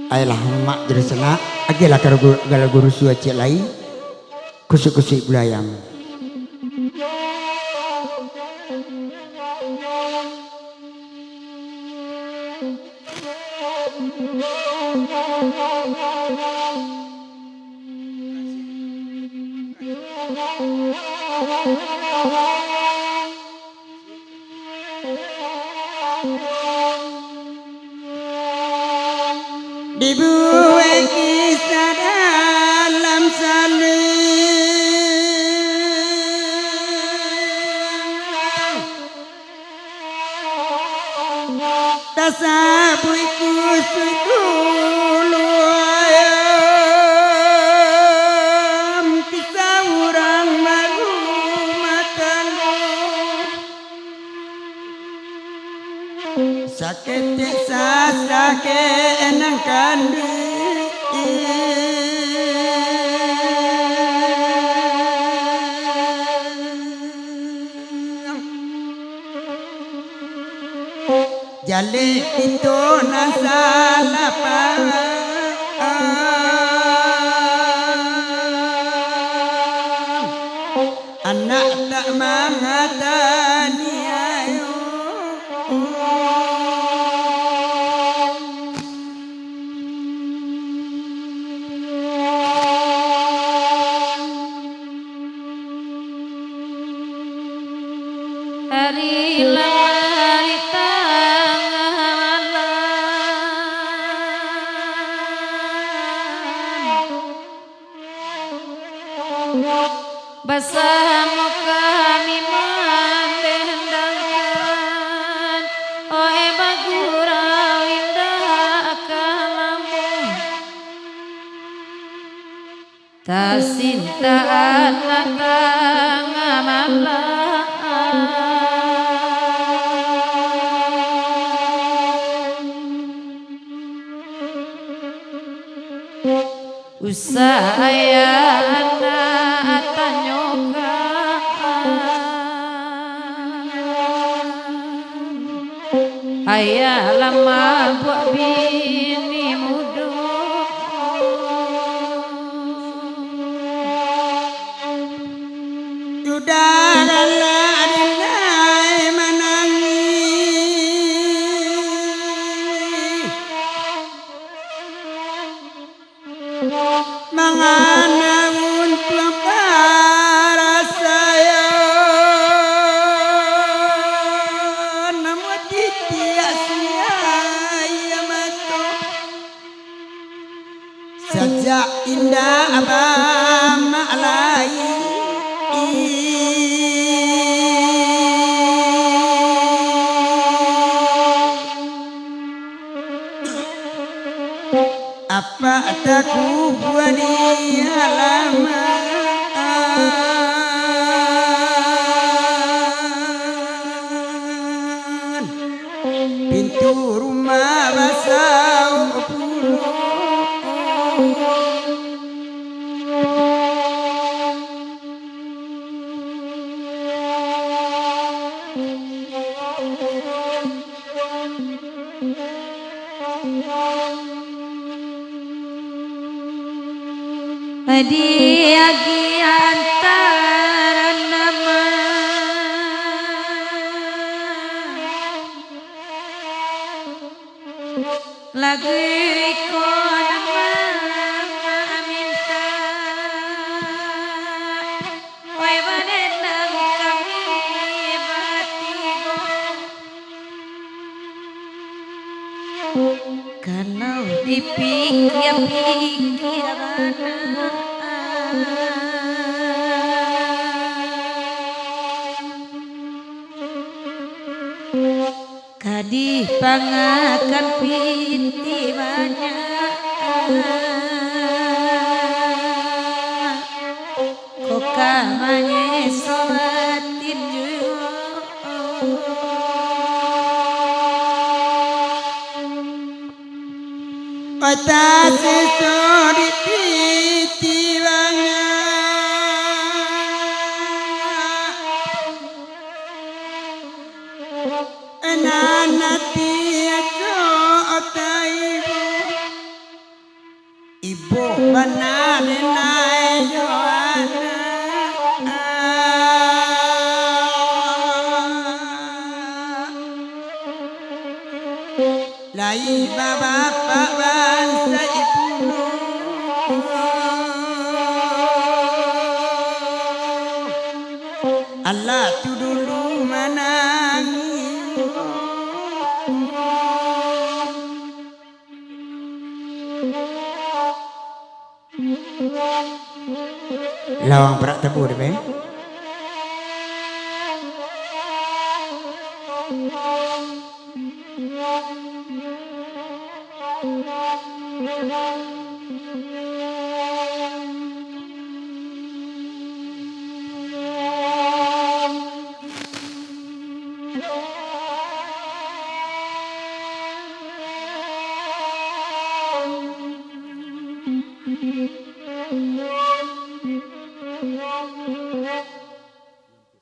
Ayalah mak jeresana agilah kalau guru suwa cek lai kusuk-kusuk belayam. Dibuat kisah dalam saling tasabui kusui dulu ayam kisah orang malu matamu sakit sakit enang kandi jali itu nasalah anak tak mengatani ayo hari hari tengah malam bersama kami mendendangkan oh bagurau indah kalamu tasintaan tengah malam usaya anak tanyokan ayah lama buat bini muda sudah dalam dinai menangis menganamun para saya namun titia sia matu sejak indah abama lain apa takku buat di halaman pintu rumah basah di antara nama lagu iko nama minta oi banenang kami batigo kalau dipikir-pikir kadi pangakan pinti banyak kokamanye somatin juga patasi sori pinti banyak nanati aco otaibu Ibu benar denai Joana Lai bapak bangsa ibu Allah tu dulu menangis Lawang perak tebu deh be